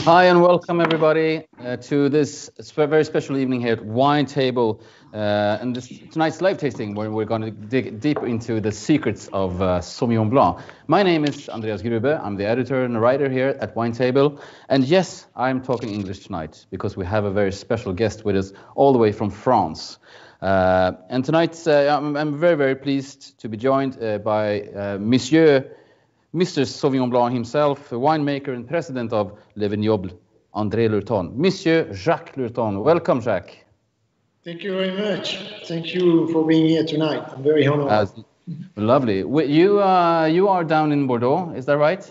Hi and welcome everybody to this very special evening here at Wine Table and tonight's live tasting where we're going to dig deep into the secrets of Sauvignon Blanc. My name is Andreas Grube. I'm the editor and writer here at Wine Table. And yes, I'm talking English tonight because we have a very special guest with us all the way from France. And tonight I'm very, very pleased to be joined by Mr. Sauvignon Blanc himself, a winemaker and president of Vignobles André Lurton, Monsieur Jacques Lurton. Welcome, Jacques. Thank you very much. Thank you for being here tonight. I'm very honored. Lovely. You are down in Bordeaux, is that right?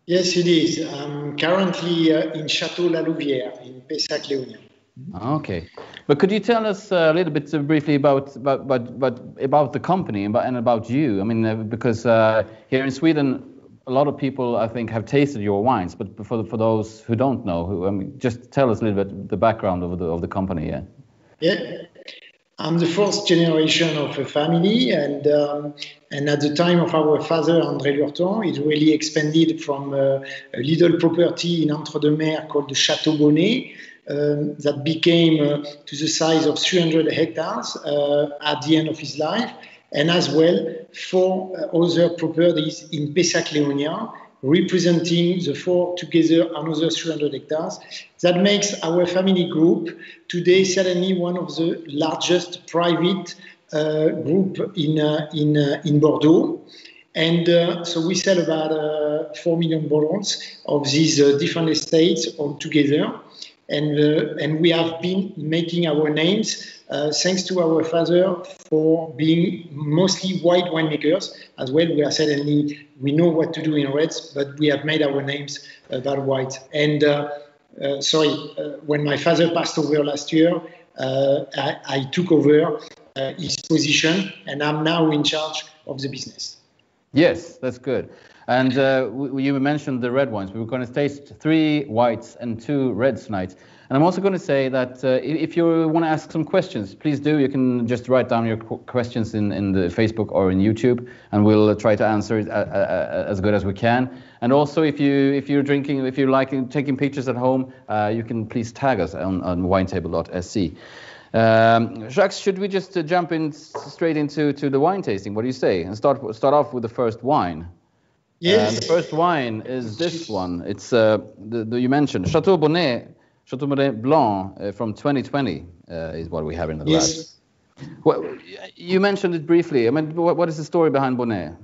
Yes, it is. I'm currently in Chateau La Louvière in Pessac-Léognan. Okay, but could you tell us a little bit briefly about the company and about you? I mean, because here in Sweden, a lot of people I think have tasted your wines, but for those who don't know, just tell us a little bit the background of the company. Yeah, I'm the fourth generation of a family, and at the time of our father André Lurton, it really expanded from a little property in Entre-deux-Mers called the Chateau Bonnet. That became to the size of 300 hectares at the end of his life, and as well 4 other properties in Pessac-Léognan, representing the 4 together another 300 hectares. That makes our family group today certainly one of the largest private group in Bordeaux. And so we sell about 4 million bottles of these different estates all together. And we have been making our names thanks to our father for being mostly white winemakers as well. We know what to do in reds, but we have made our names about white. And when my father passed over last year, I took over his position, and I'm now in charge of the business. Yes, that's good. And you mentioned the red wines. We were going to taste 3 whites and 2 reds tonight. And I'm also going to say that if you want to ask some questions, please do. You can just write down your questions in the Facebook or in YouTube, and we'll try to answer it as good as we can. And also, if you're drinking, if you like taking pictures at home, you can please tag us on winetable.sc. Jacques, should we just jump in straight into the wine tasting? What do you say? And start off with the first wine. Yes. The first wine is this one. It's you mentioned Chateau Bonnet Blanc from 2020 is what we have in the glass. Well, you mentioned it briefly. I mean, what is the story behind Bonnet?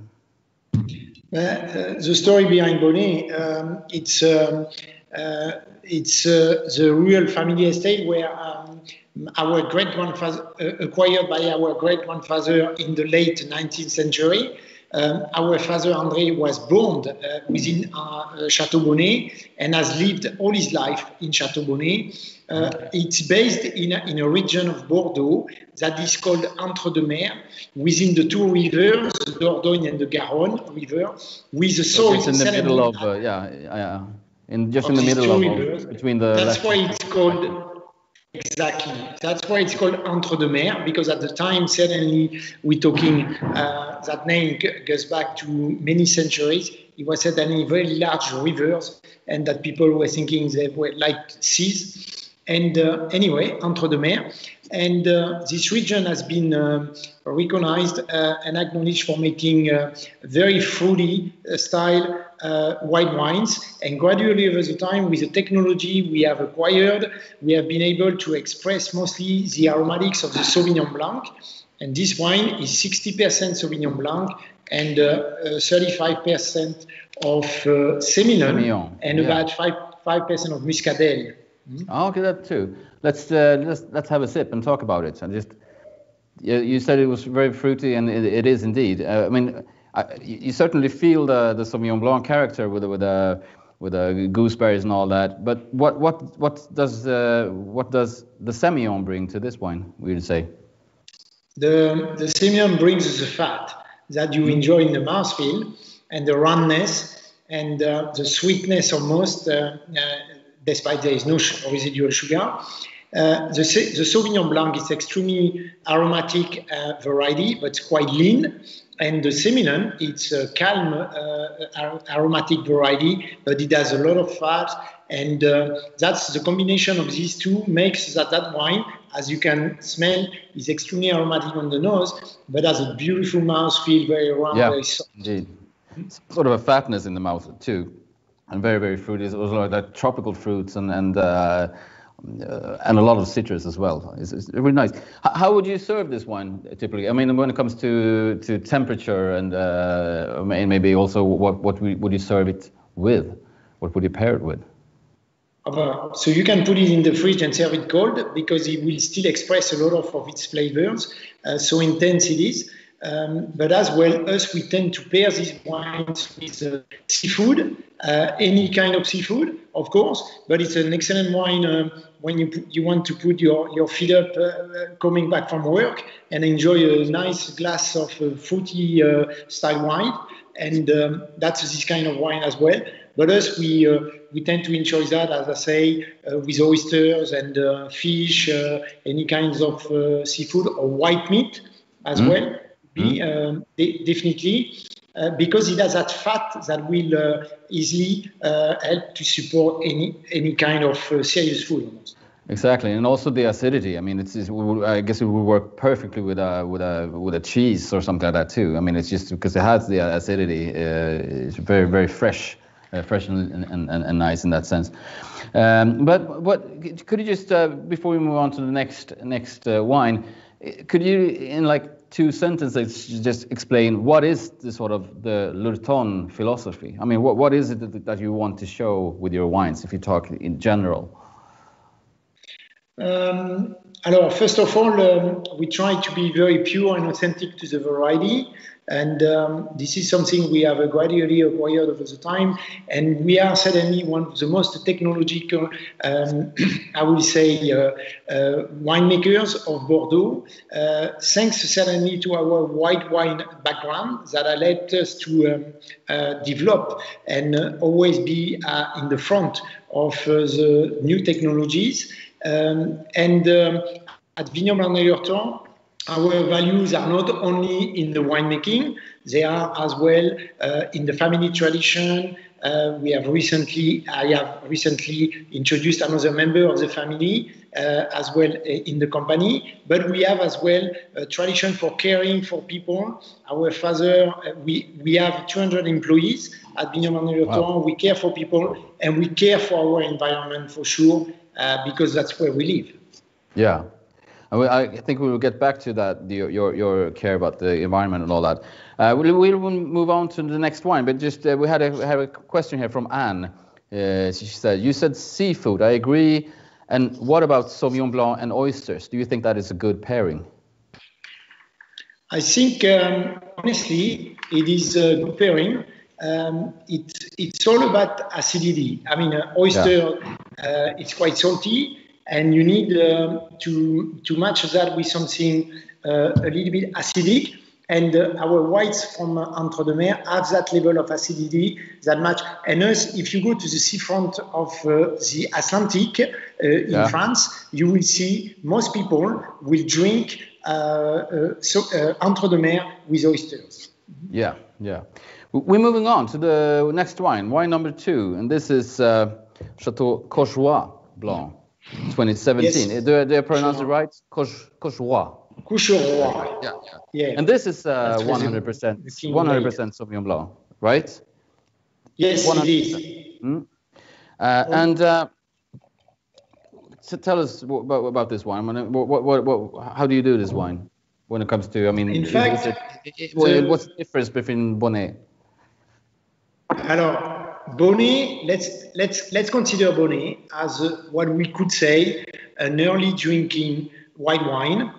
The story behind Bonnet, it's the real family estate where our great-grandfather, acquired by our great-grandfather in the late 19th century. Our father André was born within Chateau Bonnet and has lived all his life in Chateau Bonnet. It's based in a region of Bordeaux that is called Entre-deux-Mers, within the 2 rivers, the Dordogne and the Garonne river, with the soil. It's in the middle of in the middle of between the. That's why it's called. Exactly. That's why it's called Entre-deux-Mers, because at the time, certainly, we're talking, that name goes back to many centuries. It was certainly very large rivers, and that people were thinking they were like seas. And anyway, Entre-deux-Mers. And this region has been recognized and acknowledged for making very fruity style white wines, and gradually over the time, with the technology we have acquired, we have been able to express mostly the aromatics of the Sauvignon Blanc, and this wine is 60% Sauvignon Blanc and 35% of Semillon and about 5% of Muscadelle. Oh, okay, that too. Let's have a sip and talk about it. And just you said it was very fruity, and it is indeed. I mean. You certainly feel the Sauvignon Blanc character with the gooseberries and all that. But what does the Semillon bring to this wine? We would say the Semillon brings the fat that you enjoy in the mouthfeel, and the roundness and the sweetness almost, despite there is no residual sugar. The Sauvignon Blanc is extremely aromatic variety, but quite lean. And the Semillon, it's a calm aromatic variety, but it has a lot of fat. And that's the combination of these two makes that wine, as you can smell, is extremely aromatic on the nose, but has a beautiful mouthfeel, very round, very soft. Indeed. Sort of a fatness in the mouth too, and very, very fruity. It was like that tropical fruits and a lot of citrus as well. It's really nice. How would you serve this wine typically? I mean, when it comes to temperature and maybe also what would you serve it with? What would you pair it with? So you can put it in the fridge and serve it cold because it will still express a lot of its flavors. So intense it is. But as well, we tend to pair these wines with seafood, any kind of seafood, of course. But it's an excellent wine when you want to put your feet up coming back from work and enjoy a nice glass of fruity style wine. And that's this kind of wine as well. But we tend to enjoy that, as I say, with oysters and fish, any kinds of seafood or white meat as well. Definitely, because it has that fat that will easily help to support any kind of serious food almost. Exactly, and also the acidity. I mean, I guess it would work perfectly with a cheese or something like that too. I mean, it's just because it has the acidity. It's very, very fresh and nice in that sense. But what could you just before we move on to the next wine, could you in like 2 sentences just explain what is the sort of the Lurton philosophy? I mean, what is it that you want to show with your wines, if you talk in general? First of all, we try to be very pure and authentic to the variety. And this is something we have gradually acquired over the time. And we are certainly one of the most technological, I will say, winemakers of Bordeaux, thanks certainly to our white wine background that allowed us to develop and always be in the front of the new technologies. At Vignobles André Lurton, our values are not only in the winemaking, they are as well in the family tradition. I have recently introduced another member of the family as well in the company, but we have as well a tradition for caring for people. Our father, we have 200 employees at Vignobles André Lurton. Wow. We care for people and we care for our environment for sure, because that's where we live. Yeah. I think we will get back to that, your care about the environment and all that. We'll move on to the next wine, but just we had a question here from Anne. She said, you said seafood. I agree. And what about Sauvignon Blanc and oysters? Do you think that is a good pairing? I think, honestly, it is a good pairing. It's all about acidity. I mean, oyster, it's quite salty. And you need to match that with something a little bit acidic. And our whites from Entre de Mer have that level of acidity that match. And us, if you go to the seafront of the Atlantic in France, you will see most people will drink Entre de Mer with oysters. Yeah. We're moving on to the next wine number 2. And this is Chateau Cauchois Blanc. 2017. Yes. Do I pronounce it right? Cauchois. Yeah. And this is 100% Sauvignon Blanc, right? Yes, 100%. It is. And so tell us about this wine. How do you do this wine when it comes to? I mean, in fact, what's the difference between Bonnet? Alors, Bonnet, let's consider Bonnet as what we could say an early drinking white wine,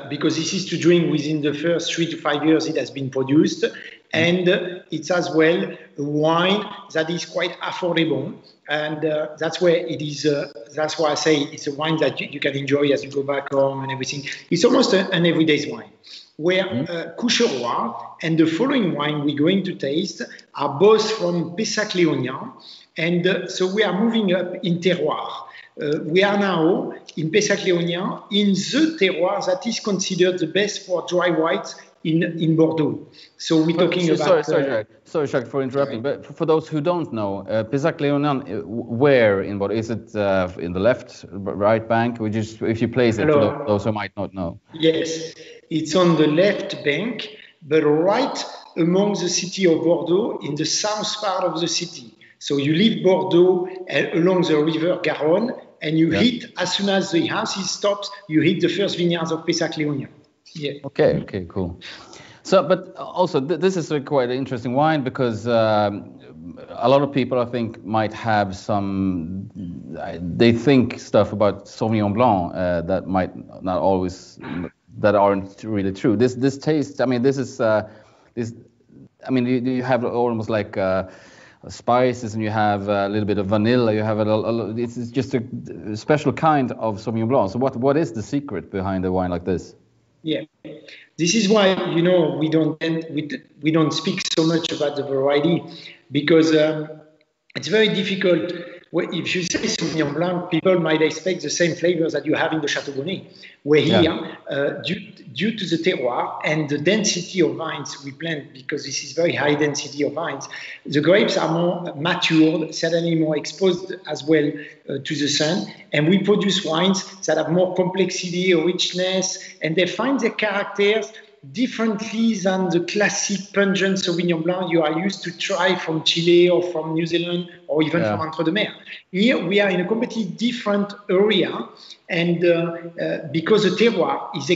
because this is to drink within the first 3 to 5 years it has been produced, and it's as well a wine that is quite affordable, and that's where it is. That's why I say it's a wine that you can enjoy as you go back home and everything. It's almost an everyday wine. Where Cauchois and the following wine we're going to taste are both from Pessac-Léognan. And so we are moving up in terroir. we are now in Pessac-Léognan in the terroir that is considered the best for dry whites in Bordeaux. So we're talking about... Sorry, Jacques, for interrupting. But for those who don't know, Pessac-Léognan, where in Bordeaux? Is it in the left, right bank? If you place it, for those who might not know. Yes, it's on the left bank, but right among the city of Bordeaux in the south part of the city. So you leave Bordeaux along the river Garonne, and you hit, as soon as the houses stops, you hit the first vineyards of Pessac-Léognan. Yeah. Okay, cool. So, but also this is a quite interesting wine because a lot of people, I think, might have some. They think stuff about Sauvignon Blanc that might not always, that aren't really true. This taste. I mean, this is this. I mean, you have almost like spices, and you have a little bit of vanilla. You have it's just a special kind of Sauvignon Blanc. So, what is the secret behind a wine like this? Yeah, this is why we don't speak so much about the variety, because it's very difficult. If you say Sauvignon Blanc, people might expect the same flavors that you have in the Chateau Bonnet, where here, due to the terroir and the density of vines we plant, because this is very high density of vines, the grapes are more matured, certainly more exposed as well to the sun, and we produce wines that have more complexity, richness, and they find their characters differently than the classic pungent Sauvignon Blanc you are used to try from Chile or from New Zealand or even from Entre-deux-Mers. Here we are in a completely different area, and because the terroir is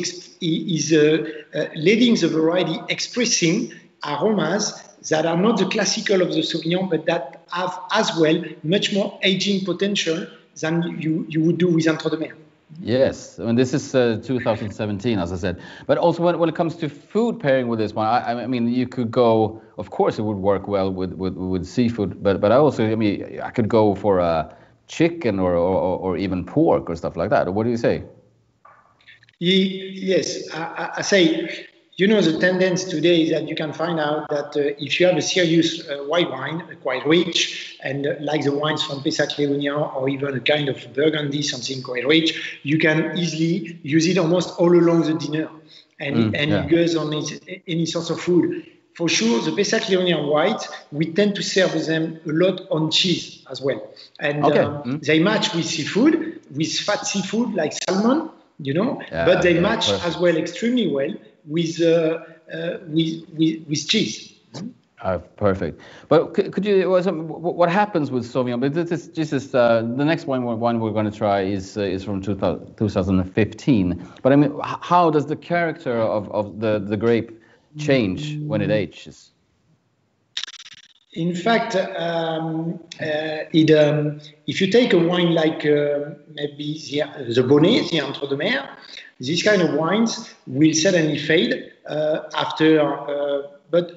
leading the variety, expressing aromas that are not the classical of the Sauvignon, but that have as well much more aging potential than you would do with Entre-deux-Mers. Yes, I mean, this is 2017, as I said. But also when it comes to food pairing with this one, I mean, you could go, of course, it would work well with seafood, but I also, I mean, I could go for a chicken or even pork or stuff like that. What do you say? Yes, I say, you know, the tendency today is that you can find out that if you have a serious white wine, quite rich, and like the wines from Pessac-Léognan or even a kind of Burgundy, something quite rich, you can easily use it almost all along the dinner, and it goes on any sort of food. For sure, the Pessac-Léognan white, we tend to serve them a lot on cheese as well. And they match with seafood, with fat seafood like salmon, you know, but they match as well extremely well with cheese. Perfect. But could you? What happens with Sauvignon? But this is the next one we're going to try is from 2015. But I mean, how does the character of the grape change when it ages? In fact, if you take a wine like maybe the Bonnet, the Entre-deux-Mers, these kind of wines will suddenly fade but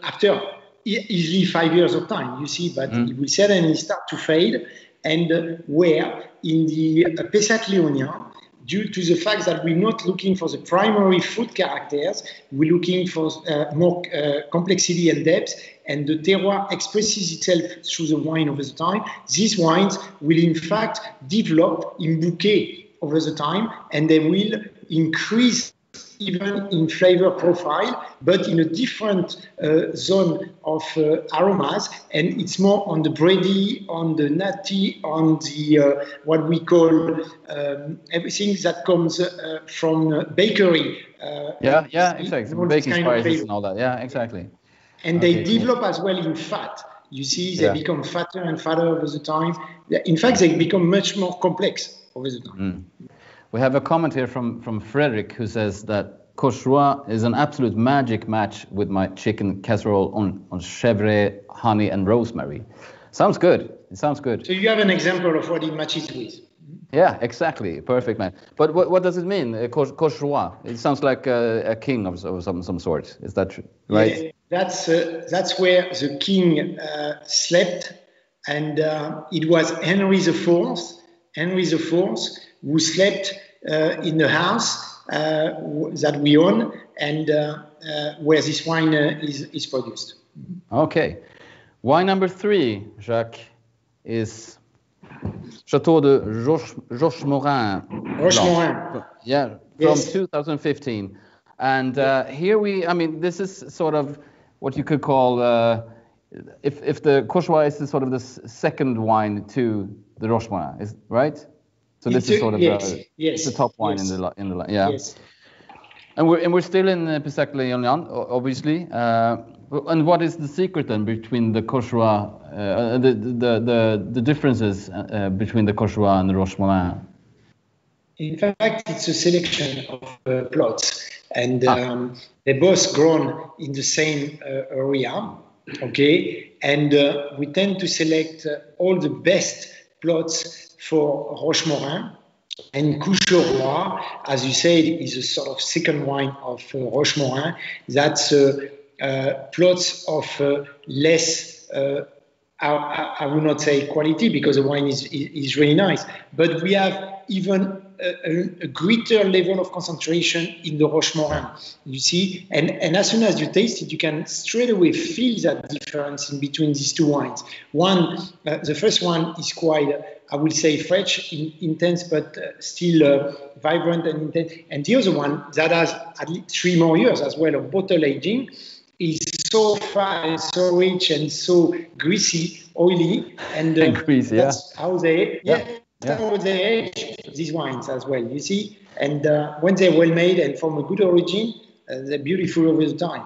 after easily 5 years of time, you see, but it will suddenly start to fade. And where in the Pessac-Léognan, due to the fact that we're not looking for the primary food characters, we're looking for more complexity and depth, and the terroir expresses itself through the wine over the time. These wines will in fact develop in bouquet over the time, and they will increase even in flavor profile, but in a different zone of aromas, and it's more on the bready, on the nutty, on the what we call everything that comes from bakery. Exactly. Baking spices and all that. Yeah, exactly. And they develop as well in fat. You see, they become fatter and fatter over the time. In fact, they become much more complex over the time. We have a comment here from Frederick who says that Courchois is an absolute magic match with my chicken casserole on chèvre, honey, and rosemary. Sounds good. It sounds good. So you have an example of what it matches with. Yeah, exactly. Perfect, man. But what does it mean, Courchois? It sounds like a king of some sort. Is that true? Right? Yeah, that's where the king slept, and it was Henry IV, who slept in the house that we own, and where this wine is produced. Okay. Wine number 3, Jacques, is Chateau De Rochemore. Rochemore. Yeah, from 2015. And here this is sort of what you could call, if the Courchois is sort of the second wine to the Rochemore, is right? So this is sort of the top wine in the yeah. Yes. And we're still in Pessac-Léognan, obviously. And what is the secret then between the Courchois, the differences between the Courchois and the Rochemore? In fact, it's a selection of plots, and they're both grown in the same area. Okay, and we tend to select all the best plots for Rochemore. And Coucherois, as you said, is a sort of second wine of Rochemore. That's plots of less, I would not say quality, because the wine is really nice, but we have even a greater level of concentration in the Rochemore, you see, and as soon as you taste it, you can straight away feel that difference in between these two wines. The first one is quite, I will say, fresh, intense, but still vibrant and intense, and the other one that has at least 3 more years as well of bottle aging is so fine, so rich, and so greasy, oily, and greasy, that's how they how they age these wines as well, you see. And when they're well made and from a good origin, they're beautiful over the time.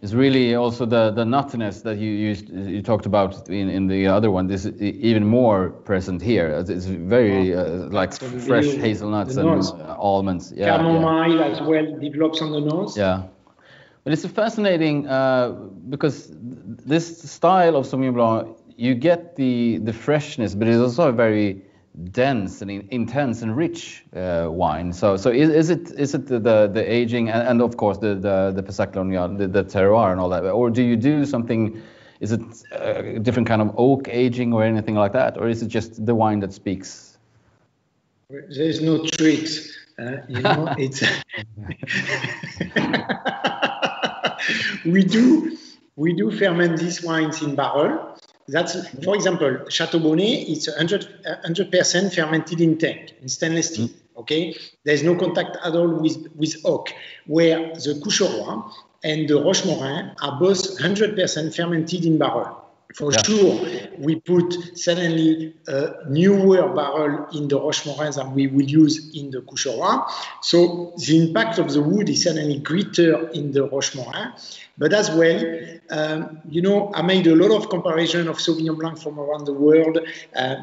It's really also the nuttiness that you talked about in the other one. This is even more present here. It's very like fresh hazelnuts and almonds. Yeah, chamomile as well develops on the nose. Yeah, but it's fascinating because this style of Sauvignon Blanc, you get the freshness, but it's also a very dense and intense and rich wine. So is it the aging and of course the Pessac-Léognan, the terroir and all that, or do you do something? Is it a different kind of oak aging or anything like that, or is it just the wine that speaks? There's no tricks, it's we do ferment these wines in barrel. That's, for example, Chateau Bonnet, it's 100% fermented in tank, in stainless steel, okay? There's no contact at all with oak, where the Coucherois and the Rochemore are both 100% fermented in barrel. For sure, we put suddenly a newer barrel in the Rochemore than we will use in the Coucherois. So the impact of the wood is suddenly greater in the Rochemore. But as well, I made a lot of comparison of Sauvignon Blanc from around the world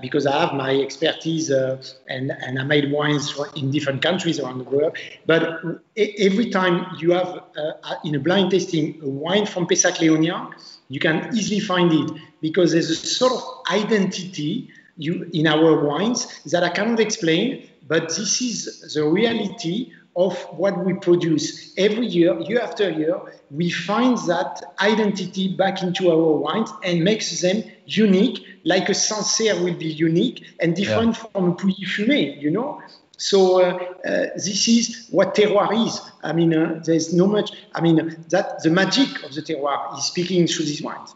because I have my expertise and I made wines in different countries around the world. But every time you have, in a blind tasting, a wine from Pessac-Léognan, you can easily find it because there's a sort of identity in our wines that I cannot explain, but this is the reality of what we produce every year after year. We find that identity back into our wines and makes them unique, like a Sancerre will be unique and different from a Pouilly Fumé, So this is what terroir is. I mean, there's no much. I mean, that the magic of the terroir is speaking through these wines.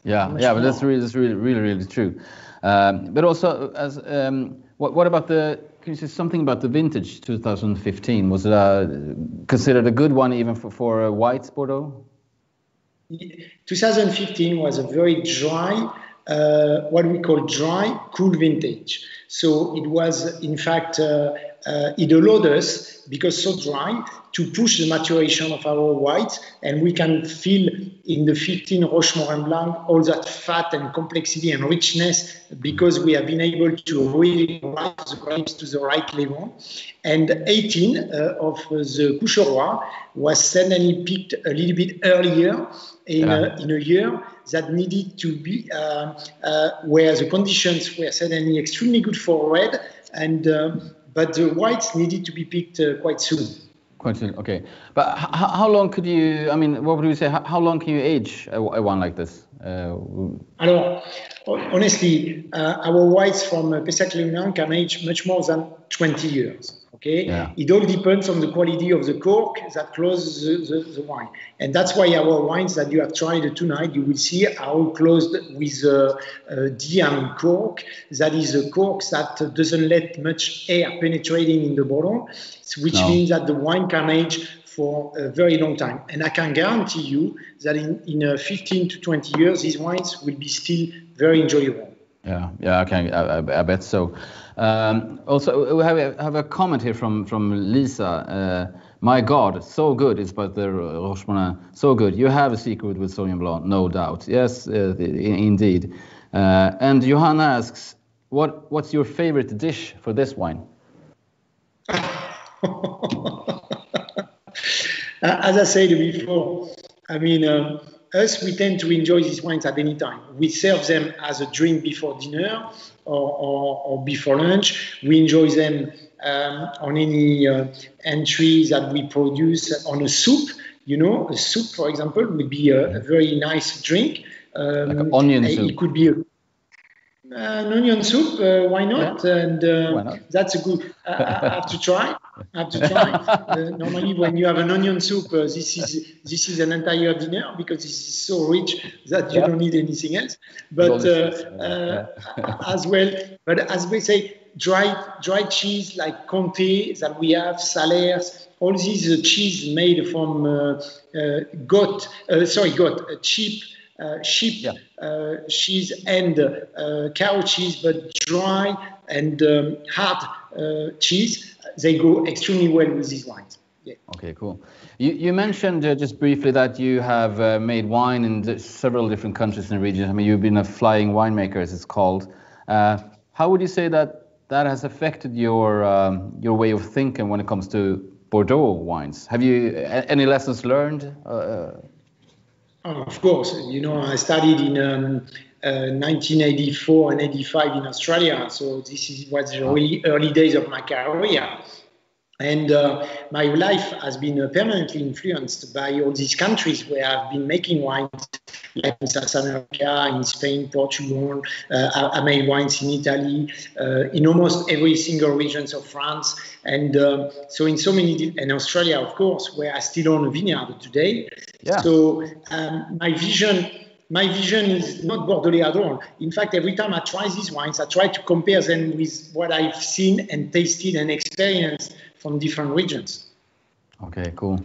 But that's really true. But also, as what about can you say something about the vintage 2015? Was it considered a good one even for a white Bordeaux? 2015 was a very dry, what we call dry, cool vintage. So it was, in fact, it allowed us, because so dry, to push the maturation of our whites, and we can feel in the 15 Rochemore and Blanc all that fat and complexity and richness because we have been able to really ripe the grapes to the right level. And 18 of the Coucherois was suddenly picked a little bit earlier in a year that needed to be where the conditions were suddenly extremely good for red, and but the whites needed to be picked quite soon. Quite soon, okay. But how long could you? I mean, what would you say? How long can you age a wine like this? Alors, honestly, our whites from Pessac-Léognan can age much more than 20 years. Okay, yeah. It all depends on the quality of the cork that closes the wine, and that's why our wines that you have tried tonight, you will see are all closed with a diam cork. That is a cork that doesn't let much air penetrating in the bottle, which means that the wine can age for a very long time. And I can guarantee you that in 15 to 20 years, these wines will be still very enjoyable. Yeah, okay, I bet so. Also, we have a comment here from Lisa. My God, so good is but the Rochemore, so good. You have a secret with Sauvignon Blanc, no doubt. Yes, indeed. And Johanna asks, what's your favorite dish for this wine? As I said before, I mean, us, we tend to enjoy these wines at any time. We serve them as a drink before dinner or before lunch. We enjoy them on any entries that we produce on a soup. You know, a soup, for example, would be a very nice drink. Like an onion soup. It could be an onion soup, why not? Yeah. And why not? That's a good. I have to try. Normally, when you have an onion soup, this is an entire dinner because this is so rich that you don't need anything else. But as well, but as we say, dry cheese like Comté that we have, Salers, all these cheese made from cheap sheep cheese and cow cheese, but dry and hard cheese. They go extremely well with these wines. Yeah. Okay, cool. You mentioned just briefly that you have made wine in several different countries and regions. I mean, you've been a flying winemaker, as it's called. How would you say that has affected your way of thinking when it comes to Bordeaux wines? Have you any lessons learned? Of course, you know, I studied in 1984 and 85 in Australia, so this was the really early days of my career. And my life has been permanently influenced by all these countries where I've been making wines, like in South America, in Spain, Portugal. I made wines in Italy, in almost every single region of France. And so in so many, and Australia, of course, where I still own a vineyard today. Yeah. So my vision is not Bordelais at all. In fact, every time I try these wines, I try to compare them with what I've seen and tasted and experienced from different regions. Okay, cool.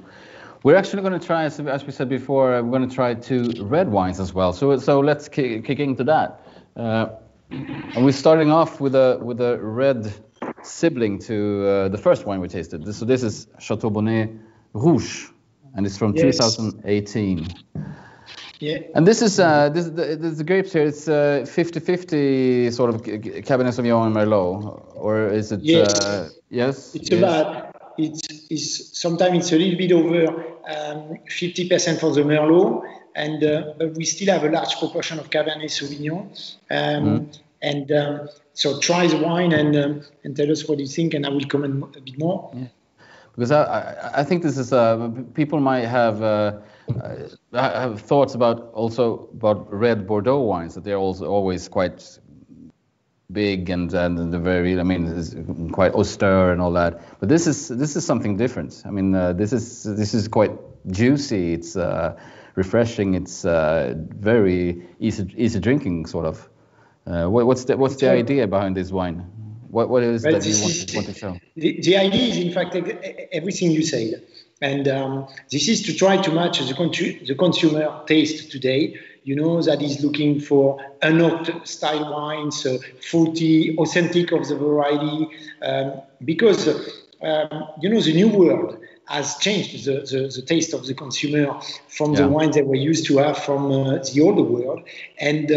We're actually going to try, as we said before, we're going to try 2 red wines as well. So let's kick into that. And we're starting off with a red sibling to the first wine we tasted. So this is Chateau Bonnet Rouge, and it's from 2018. Yeah. And this is the grapes here. It's 50-50 sort of Cabernet Sauvignon and Merlot, or is it? Yes. It's about. It's sometimes it's a little bit over 50% for the Merlot, and but we still have a large proportion of Cabernet Sauvignon. And so try the wine and tell us what you think, and I will comment a bit more. Yeah. Because I think this is people might have thoughts about red Bordeaux wines, that they're also always quite big and the very, I mean, it's quite austere and all that. But this is something different. I mean, this is quite juicy. It's refreshing. It's very easy drinking, sort of. What's the idea behind this wine? What is that you want to show? The idea is, in fact, everything you said. And this is to try to match the consumer taste today. You know, that is looking for unoaked style wines, fruity, authentic of the variety. Because, you know, the new world has changed the taste of the consumer from the wines that we're used to have from the older world. And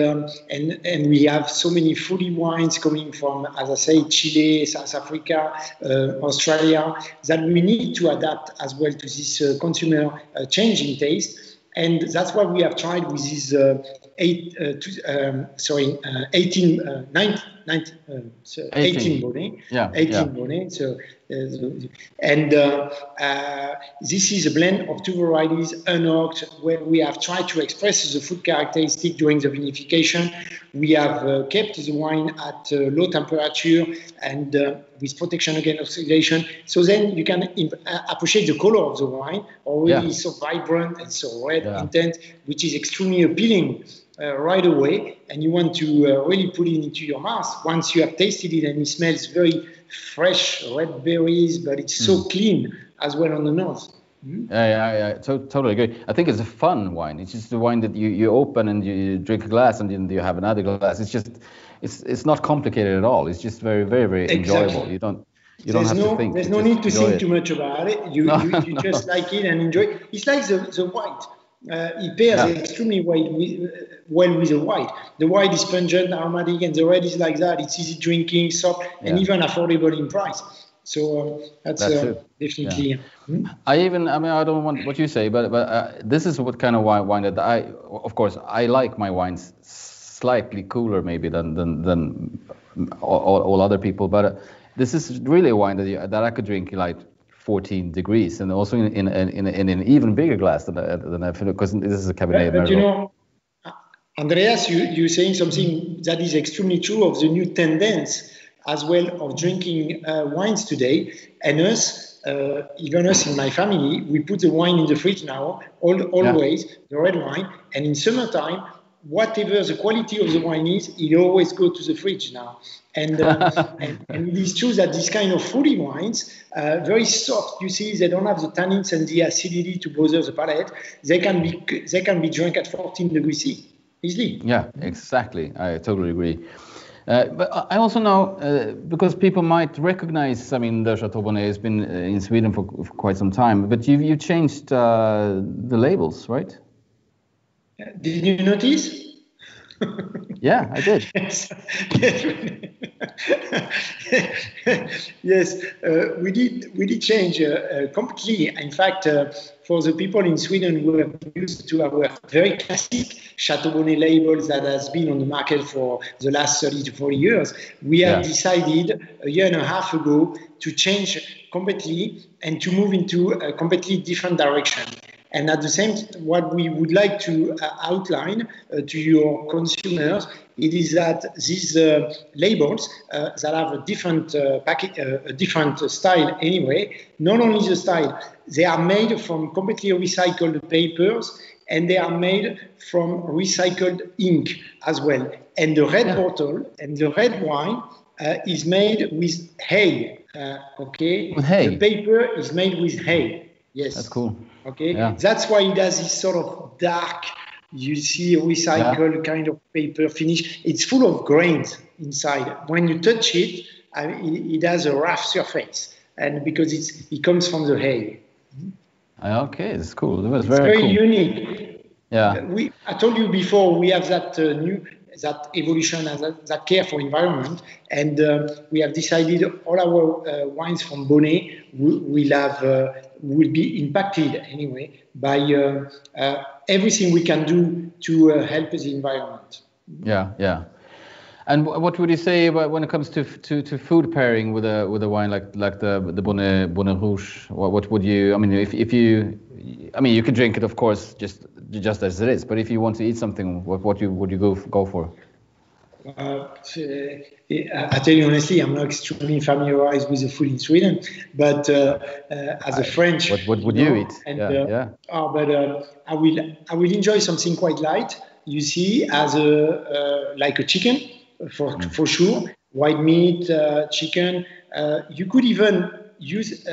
we have so many fruity wines coming from, as I say, Chile, South Africa, Australia, that we need to adapt as well to this consumer changing taste. And that's what we have tried with these 18 Bonnet. Yeah. 18 Bonnet. So, this is a blend of two varieties, unoaked, where we have tried to express the food characteristic during the vinification. We have kept the wine at low temperature and with protection against oxidation. So then you can appreciate the color of the wine, already so vibrant and so red, intense, which is extremely appealing right away. And you want to really put it into your mouth once you have tasted it, and it smells very fresh, red berries, but it's so clean as well on the nose. Totally agree. I think it's a fun wine. It's just a wine that you open and you drink a glass and then you have another glass. It's just it's not complicated at all. It's just very, very, very enjoyable. You don't have to think. There's no need to think too much about it. You just like it and enjoy it. It's like the white. It pairs extremely well with the white. The white is pungent, aromatic, and the red is like that. It's easy drinking, soft, and even affordable in price. So that's definitely. I don't want what you say, but this is what kind of wine that I like my wines slightly cooler maybe than all other people. But this is really a wine that I could drink like 14 degrees, and also in an even bigger glass than I feel, because this is a Cabernet Merlot. But you know, Andreas, you're saying something that is extremely true of the new tendency as well of drinking wines today. And us, even us in my family, we put the wine in the fridge now, always, the red wine. And in summertime, whatever the quality of the wine is, it always goes to the fridge now. And, and it is true that this kind of fruity wines, very soft, you see, they don't have the tannins and the acidity to bother the palate. They can be drunk at 14 degrees C, easily. Yeah, exactly. I totally agree. But I also know, because people might recognize, the Chateau Bonnet has been in Sweden for quite some time, but you changed the labels, right? Did you notice? Yeah, I did. Yes, we did change completely. In fact, for the people in Sweden who are used to our very classic Chateau Bonnet labels that has been on the market for the last 30 to 40 years, we have decided a year and a half ago to change completely and to move into a completely different direction. And at the same time, what we would like to outline to your consumers, it is that these labels that have a different a different style anyway, not only the style, they are made from completely recycled papers, and they are made from recycled ink as well. And the red bottle and the red wine is made with hay. Okay, with hay. The paper is made with hay. Yes, that's cool. Okay, that's why it has this sort of dark, you see, recycled kind of paper finish. It's full of grains inside. When you touch it, it has a rough surface, and because it comes from the hay. Okay, it's cool. It was it's very cool. Unique. Yeah. I told you before, we have that that evolution and that care for environment, and we have decided all our wines from Bonnet will be impacted anyway by everything we can do to help the environment. Yeah. And what would you say about when it comes to food pairing with a wine like the Bonnet Rouge? What would you? If you, you could drink it, of course, just as it is. But if you want to eat something, what would you go for? I tell you honestly, I'm not extremely familiarized with the food in Sweden, but as a French, what would you eat? And, I will enjoy something quite light. You see, as like a chicken, for sure, white meat, chicken. You could even use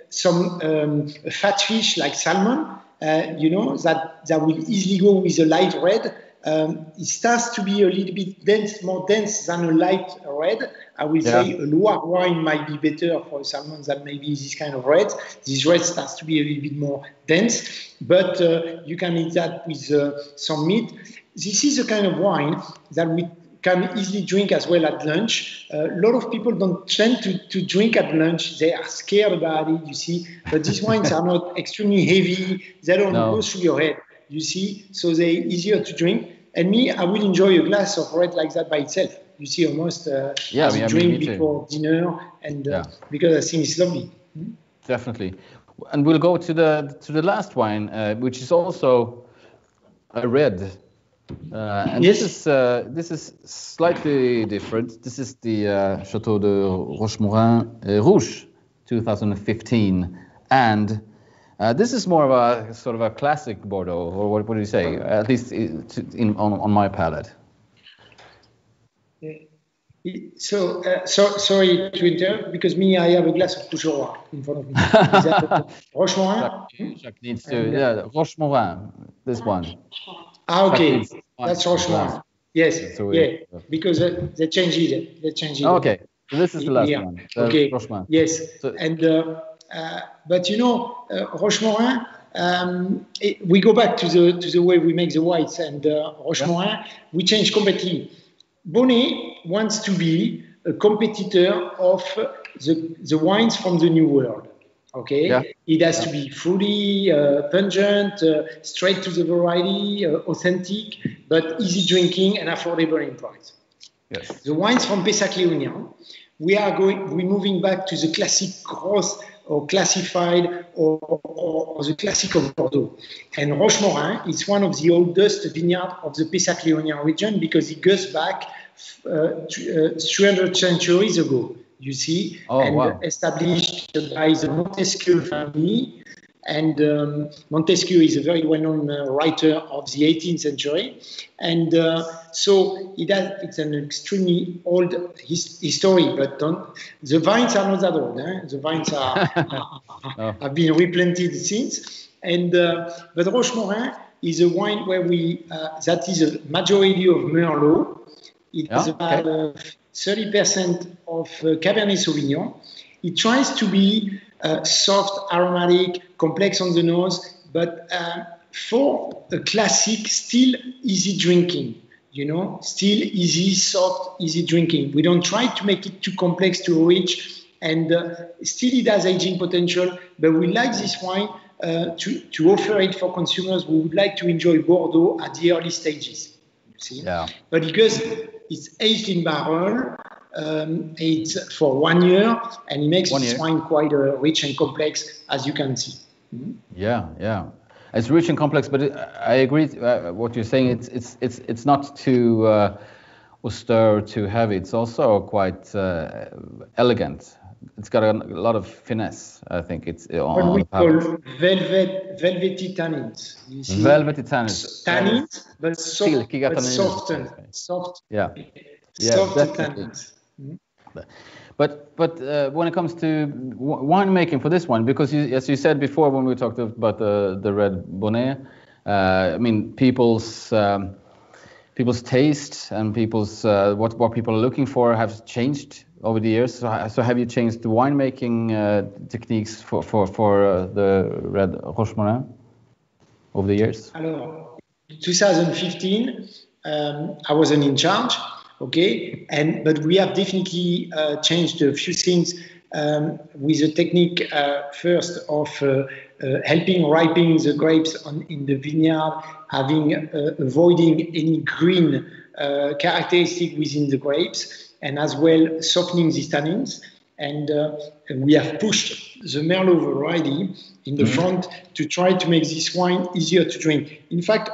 some fat fish like salmon. That will easily go with a light red. It starts to be a little bit more dense than a light red. I will say a Loire wine might be better for a salmon than maybe this kind of red. This red starts to be a little bit more dense, but you can eat that with some meat. This is a kind of wine that we can easily drink as well at lunch. A lot of people don't tend to drink at lunch. They are scared about it, you see. But these wines are not extremely heavy. They don't go through your head, you see. So they're easier to drink. And me, I will enjoy a glass of red like that by itself, you see, almost Yeah, as I a mean, drink me too. before dinner, and Yeah. because I think it's lovely. Definitely. And we'll go to the last wine, which is also a red. And Yes. this is slightly different. This is the Chateau De Rochemore Rouge 2015, and this is more of a sort of a classic Bordeaux, or what do you say? At least on my palate. So, sorry to interrupt, because I have a glass of Rouge in front of me. Is that Rochemore? Jacques needs to, Rochemore, this one. Okay, that's Rochemore. Yes, So because they changed it. They changed it. Okay, so this is the last one. Okay, Rochemore. yes, So, and but Rochemore. We go back to the way we make the whites, and Rochemore, we change completely. Bonnet wants to be a competitor of the wines from the New World. Okay, it has to be fruity, pungent, straight to the variety, authentic, but easy drinking and affordable in price. Yes. The wines from Pessac-Léognan, we're moving back to the classic gross or classified or the classic of Bordeaux. And Rochemorin is one of the oldest vineyards of the Pessac-Léognan region because it goes back 300 centuries ago, you see, established by the Montesquieu family. And Montesquieu is a very well-known writer of the 18th century. And so it's an extremely old history, but the vines are not that old. The vines have been replanted since. And but Rochemorin is a wine where that is a majority of Merlot. It has about 30% of Cabernet Sauvignon. It tries to be soft, aromatic, complex on the nose, but for a classic, still easy drinking, still easy, soft, easy drinking. We don't try to make it too complex, too rich, and still it has aging potential, but we like this wine to offer it for consumers who would like to enjoy Bordeaux at the early stages, you see? Yeah. But because it's aged in barrel, it's for 1 year, and it makes this wine quite rich and complex, as you can see. Mm-hmm. Yeah. It's rich and complex, but I agree what you're saying. It's not too austere, too heavy. It's also quite elegant. It's got a lot of finesse. I think it's what we call velvety tannins. You see? Velvety tannins. Tannins, but soft, soft. Yeah. Soft Definitely. tannins. But when it comes to winemaking for this one, because as you said before when we talked about the red Bonnet, I mean people's taste and people's what people are looking for have changed over the years. So have you changed the winemaking techniques for the red Rochemore over the years? Alors, 2015, I wasn't in charge. Okay, but we have definitely changed a few things with the technique first of helping ripening the grapes in the vineyard, avoiding any green characteristic within the grapes, and as well softening the tannins. And we have pushed the Merlot variety in the front to try to make this wine easier to drink. In fact,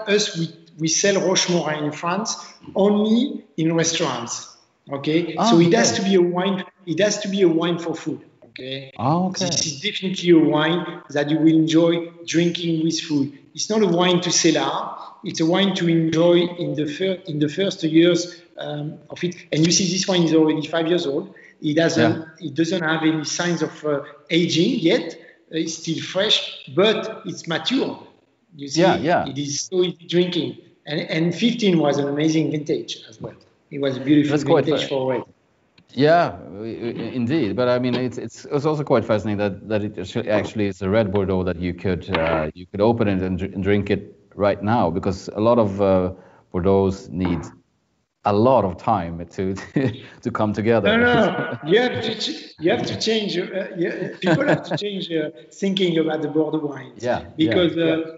we sell Rochemore in France only in restaurants. Okay, so it has to be a wine. It has to be a wine for food. Okay. This is definitely a wine that you will enjoy drinking with food. It's not a wine to cellar. It's a wine to enjoy in the first years of it. And you see, this wine is already 5 years old. It doesn't have any signs of aging yet. It's still fresh, but it's mature. You see, it is so easy drinking. And 15 was an amazing vintage as well. It was a beautiful vintage for red. Yeah, indeed. But I mean, it's also quite fascinating that it actually is a red Bordeaux that you could open it and drink it right now, because a lot of Bordeaux need a lot of time to to come together. No. You have to change. People have to change thinking about the Bordeaux wines. Because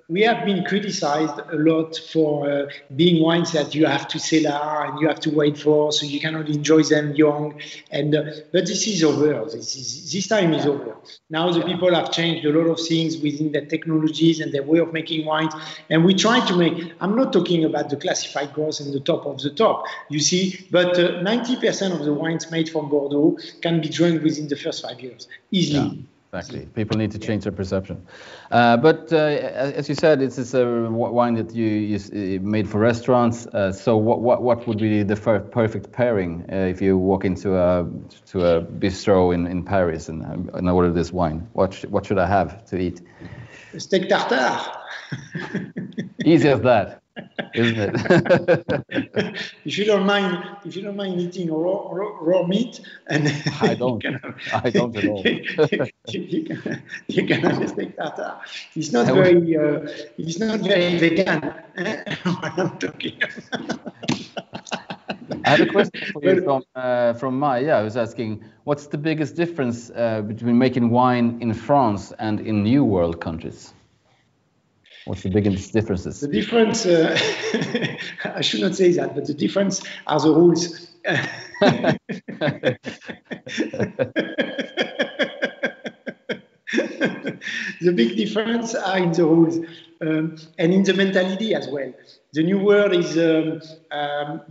we have been criticized a lot for being wines that you have to cellar and you have to wait for, so you cannot enjoy them young. And but this is over. This time is over. Now the people have changed a lot of things within their technologies and their way of making wines. And we try to make. I'm not talking about the classified growth and the top of the top. You see, but 90% of the wines made from Bordeaux can be drunk within the first 5 years, easily. Yeah, exactly. People need to change their perception. But as you said, it's a wine that you made for restaurants. So what would be the perfect pairing if you walk into a bistro in Paris and order this wine? What should I have to eat? Steak tartare. Easy as that. Isn't it? If you don't mind eating raw meat, and I don't at all. You can have a steak tartare. It's not very vegan. What I'm talking about. I have a question for you from Maya, who's asking, what's the biggest difference between making wine in France and in New World countries? What's the biggest differences? The difference, I should not say that, but the difference are the rules. The big difference are in the rules and in the mentality as well. The New World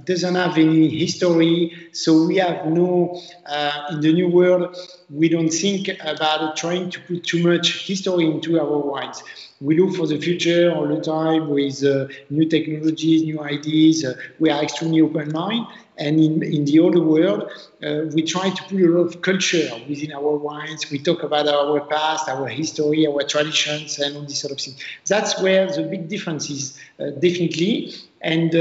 doesn't have any history, so we have no. In the New World, we don't think about trying to put too much history into our wines. We look for the future all the time with new technologies, new ideas. We are extremely open-minded. And in the older world, we try to put a lot of culture within our wines. We talk about our past, our history, our traditions, and all this sort of thing. That's where the big difference is, definitely. And,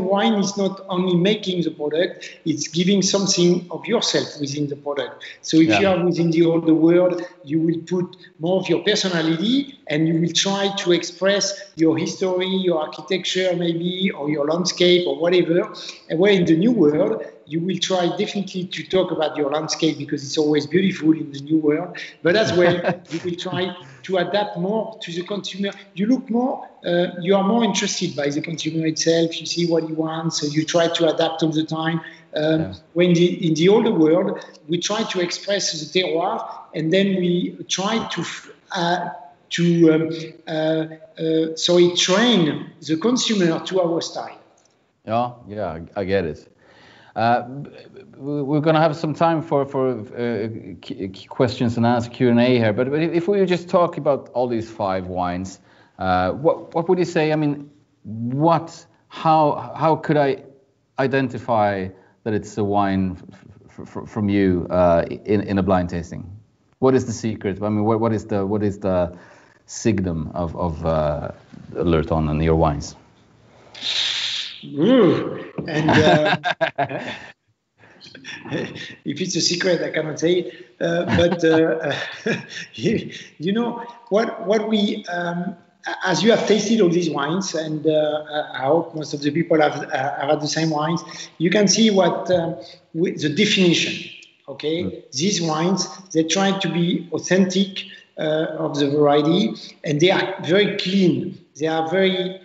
wine is not only making the product, it's giving something of yourself within the product. So if you are within the older world, you will put more of your personality and you will try to express your history, your architecture maybe, or your landscape or whatever. And where in the new world, you will try definitely to talk about your landscape because it's always beautiful in the new world. But as well, you will try to adapt more to the consumer. You look more, you are more interested by the consumer itself. You see what he wants, so you try to adapt all the time. When in the older world, we try to express the terroir, and then we try to train the consumer to our style. Yeah, I get it. We're going to have some time for questions and answer Q&A here. But if we just talk about all these 5 wines, what would you say? I mean, how could I identify that it's a wine from you in a blind tasting? What is the secret? I mean, what is the signum of Lurton and your wines? And if it's a secret, I cannot say it. But what we, as you have tasted all these wines, and I hope most of the people have had the same wines, you can see what the definition. Okay, these wines, they try to be authentic of the variety, and they are very clean. They are very.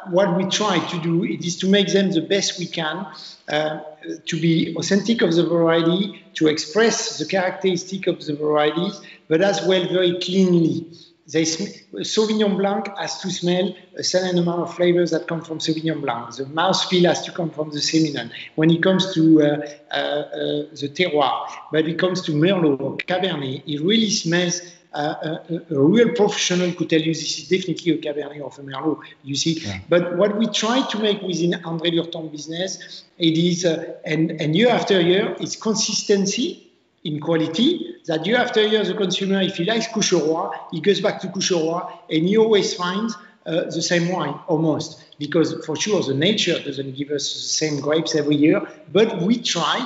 What we try to do is to make them the best we can, to be authentic of the variety, to express the characteristic of the varieties, but as well very cleanly. Sauvignon Blanc has to smell a certain amount of flavors that come from Sauvignon Blanc. The mouthfeel has to come from the Semillon. When it comes to the terroir, but it comes to Merlot or Cabernet, it really smells. A real professional could tell you this is definitely a Cabernet or a Merlot, you see. Yeah. But what we try to make within André Lurton business, it is, and year after year, it's consistency in quality, that year after year, the consumer, if he likes Coucheroy, he goes back to Coucheroy, and he always finds the same wine, almost. Because for sure, the nature doesn't give us the same grapes every year, but we try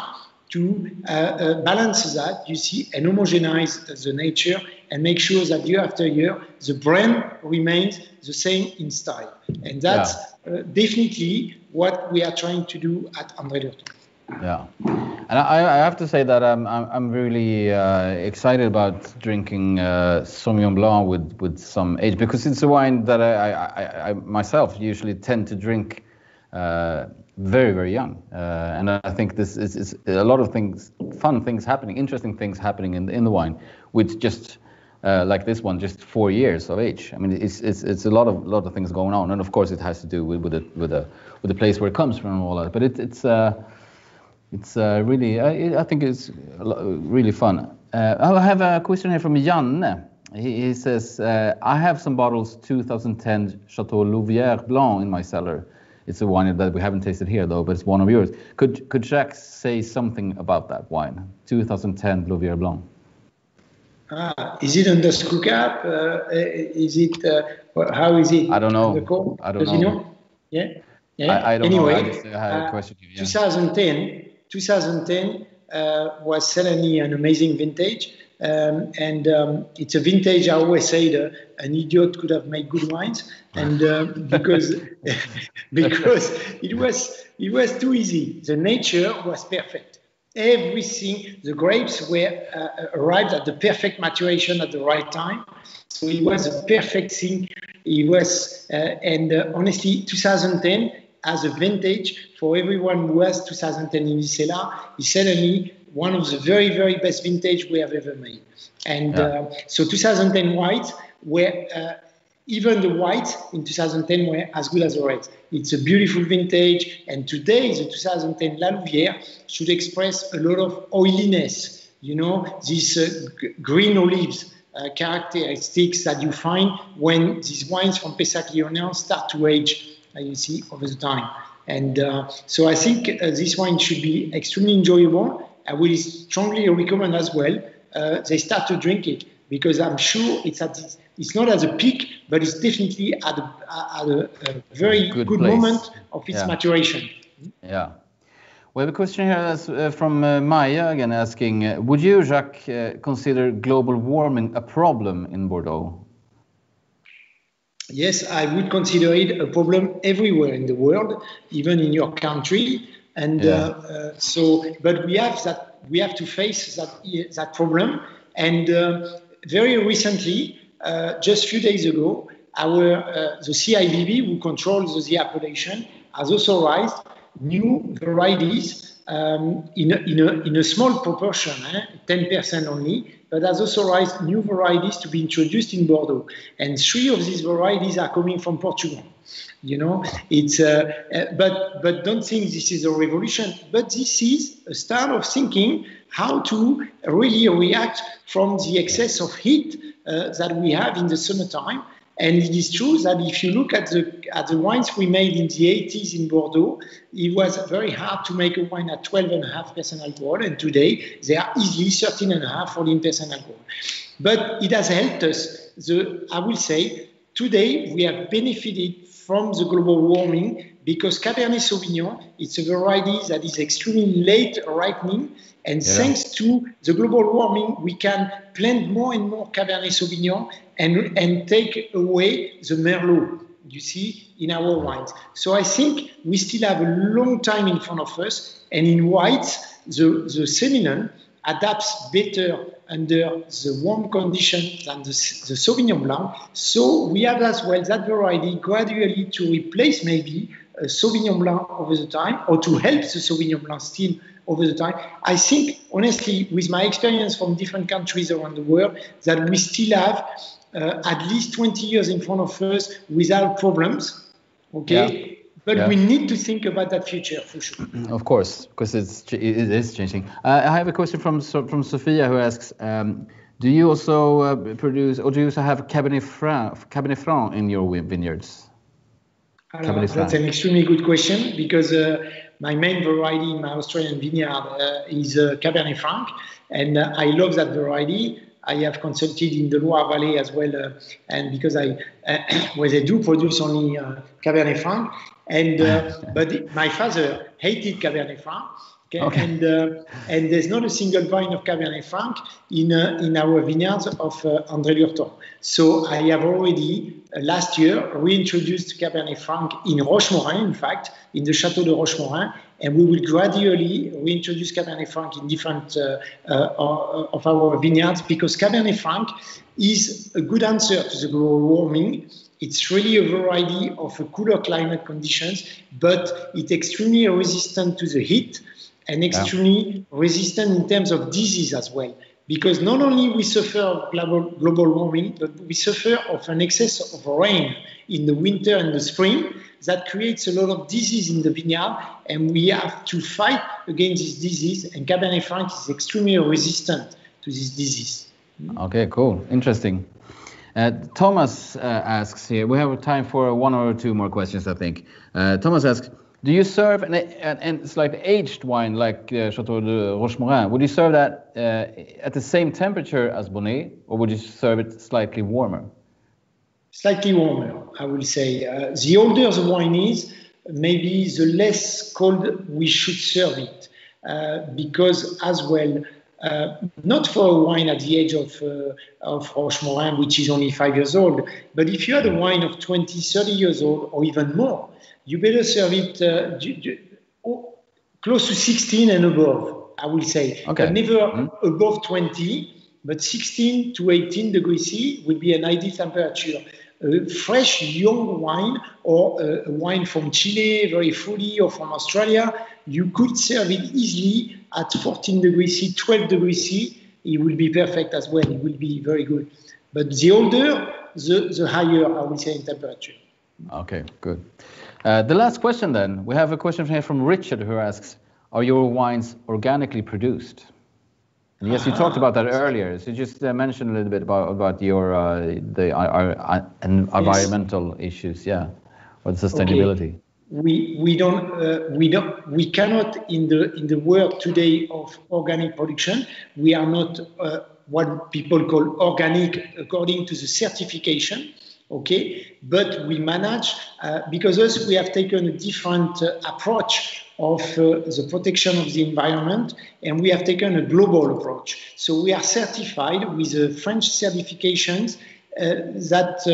to balance that, you see, and homogenize the nature and make sure that year after year, the brand remains the same in style. And that's definitely what we are trying to do at André Lurton. Yeah, and I have to say that I'm really excited about drinking Sauvignon Blanc with some age, because it's a wine that I myself usually tend to drink very, very young, and I think this is a lot of things, fun things happening, interesting things happening in the wine with just like this one, just 4 years of age. I mean, it's a lot of things going on, and of course it has to do with the place where it comes from and all that. But it's really, I think it's really fun. I have a question here from Janne. He says, I have some bottles 2010 Chateau Blanc in my cellar. It's a wine that we haven't tasted here, though, but it's one of yours. Could Jacques say something about that wine, 2010 Louvière Blanc? Is it under screw cap? Is it, how is it? I don't know. Does he know? Yeah? I don't know. I just had a question. Yeah. 2010 was certainly an amazing vintage. And it's a vintage, I always say, an idiot could have made good wines. And because it was too easy. The nature was perfect. Everything, the grapes were arrived at the perfect maturation at the right time. So it was a perfect thing. It was, honestly, 2010 as a vintage for everyone who has 2010 in his cellar is certainly one of the very, very best vintage we have ever made. And so 2010 whites were, even the whites in 2010 were as good as the reds. It's a beautiful vintage. And today, the 2010 La Louvière should express a lot of oiliness, you know, these green olives characteristics that you find when these wines from Pessac-Léognan start to age, you see, over the time. And so I think this wine should be extremely enjoyable. I will strongly recommend as well they start to drink it, because I'm sure it's not at the peak, but it's definitely at a very good moment of its maturation. Yeah. We have a question here that's from Maya again asking, would you, Jacques, consider global warming a problem in Bordeaux? Yes, I would consider it a problem everywhere in the world, even in your country. And but we have to face that problem. And very recently, just a few days ago, the CIVB, who controls the appellation, has authorized new varieties in a small proportion, 10% only, but has authorized new varieties to be introduced in Bordeaux. And 3 of these varieties are coming from Portugal. You know, it's but don't think this is a revolution. But this is a start of thinking how to really react from the excess of heat that we have in the summertime. And it is true that if you look at the wines we made in the 80s in Bordeaux, it was very hard to make a wine at 12.5% alcohol, and today they are easily 13.5%, 14% alcohol. But it has helped us. I will say today we have benefited from the global warming, because Cabernet Sauvignon, it's a variety that is extremely late ripening, and thanks to the global warming, we can plant more and more Cabernet Sauvignon and take away the Merlot, you see, in our wines. So I think we still have a long time in front of us, and in whites, the Semillon adapts better under the warm conditions than the Sauvignon Blanc. So we have as well that variety gradually to replace maybe a Sauvignon Blanc over the time, or to help the Sauvignon Blanc still over the time. I think, honestly, with my experience from different countries around the world, that we still have at least 20 years in front of us without problems, okay? Yeah. But we need to think about that future for sure. Of course, because it is changing. I have a question from Sophia, who asks, do you also produce, or do you also have Cabernet Franc in your vineyards? That's an extremely good question, because my main variety in my Australian vineyard is Cabernet Franc, and I love that variety. I have consulted in the Loire Valley as well, and because where they do produce only Cabernet Franc, and but my father hated Cabernet Franc. And there's not a single vine of Cabernet Franc in our vineyards of André Lurton. So I have already last year reintroduced Cabernet Franc in Rochemore, in fact, in the Chateau De Rochemore, and we will gradually reintroduce Cabernet Franc in different of our vineyards, because Cabernet Franc is a good answer to the global warming. It's really a variety of cooler climate conditions, but it's extremely resistant to the heat and extremely resistant in terms of disease as well. Because not only we suffer of global warming, but we suffer of an excess of rain in the winter and the spring that creates a lot of disease in the vineyard, and we have to fight against this disease, and Cabernet Franc is extremely resistant to this disease. Okay, cool. Interesting. Thomas asks here, we have time for one or two more questions, I think. Thomas asks, do you serve an slightly aged wine like Chateau de Rochemore? Would you serve that at the same temperature as Bonnet, or would you serve it slightly warmer? Slightly warmer, I will say. The older the wine is, maybe the less cold we should serve it. Because as well, not for a wine at the age of Rochemore, which is only 5 years old, but if you had a wine of 20, 30 years old, or even more, you better serve it close to 16 and above, I will say. Okay. But never above 20, but 16 to 18 degrees C would be an ideal temperature. A fresh young wine, or a wine from Chile, very fruity, or from Australia, you could serve it easily at 14 degrees C, 12 degrees C. It will be perfect as well. It will be very good. But the older, the higher, I will say, in temperature. Okay, good. The last question then. We have a question here from Richard, who asks, are your wines organically produced? And yes, you talked about that earlier. So just mention a little bit about your the environmental issues, or the sustainability. Okay. We cannot in the world today of organic production. We are not what people call organic according to the certification. Okay, but we manage because we have taken a different approach of the protection of the environment, and we have taken a global approach. So we are certified with the French certifications that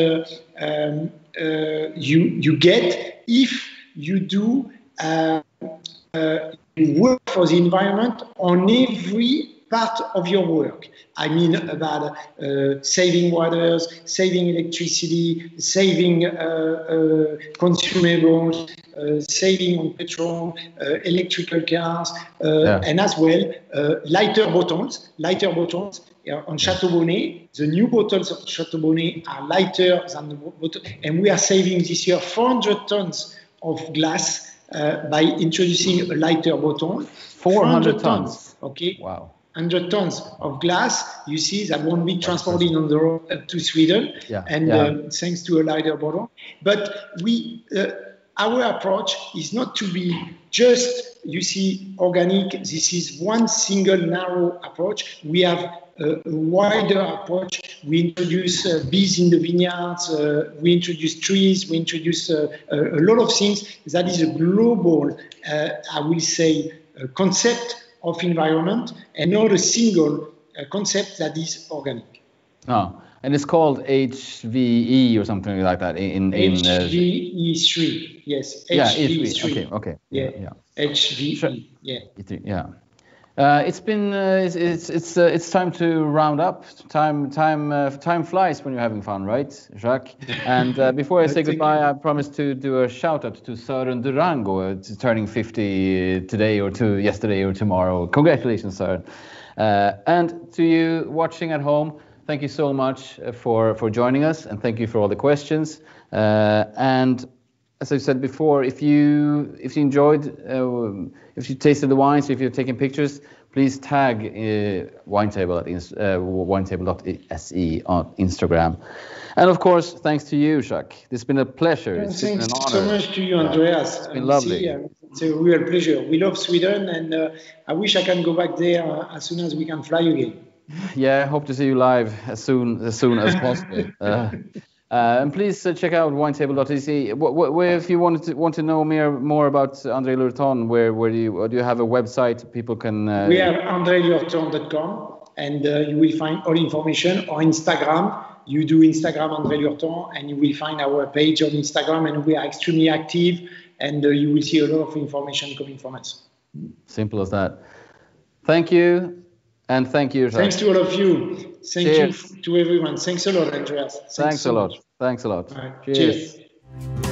you get if you do work for the environment on every part of your work. I mean about saving waters, saving electricity, saving consumables, saving on petrol, electrical cars, and as well lighter bottles. On Chateau Bonnet, the new bottles of Chateau Bonnet are lighter than the bottle, and we are saving this year 400 tons of glass by introducing a lighter bottle. 400 tons. Okay. Wow. 100 tons of glass, you see, that won't be transported on the road to Sweden, thanks to a lighter bottle. But our approach is not to be just, you see, organic. This is one single narrow approach. We have a wider approach. We introduce bees in the vineyards, we introduce trees, we introduce a lot of things. That is a global, I will say, concept of environment, and not a single concept that is organic. Oh, and it's called HVE or something like that in HVE3, yes. HVE3. Okay. Yeah. HVE. Sure. Yeah. It's been it's time to round up. Time flies when you're having fun, right, Jacques? And before I say goodbye, I promised to do a shout out to Søren Durango. It's turning 50 today or yesterday or tomorrow. Congratulations, Søren. And to you watching at home, thank you so much for joining us, and thank you for all the questions. And as I said before, if you enjoyed, if you tasted the wines, if you're taking pictures, please tag Winetable at winetable.se on Instagram. And of course, thanks to you, Jacques. It's been a pleasure. It's been an honor. Thanks so much to you, Andreas. It's been lovely. It's a real pleasure. We love Sweden, and I wish I can go back there as soon as we can fly again. Yeah, I hope to see you live as soon as possible. And please check out winetable.de. Where, if you want to know more about André Lurton, where do you have a website people can? We have andrelurton.com, and you will find all information. Or Instagram, you do Instagram André Lurton, and you will find our page on Instagram, and we are extremely active, and you will see a lot of information coming from us. Simple as that. Thank you, and thank you, Jacques. Thanks to all of you. Thank you to everyone. Thanks a lot, Andreas. Thanks a lot. Thanks a lot. Right. Cheers. Cheers.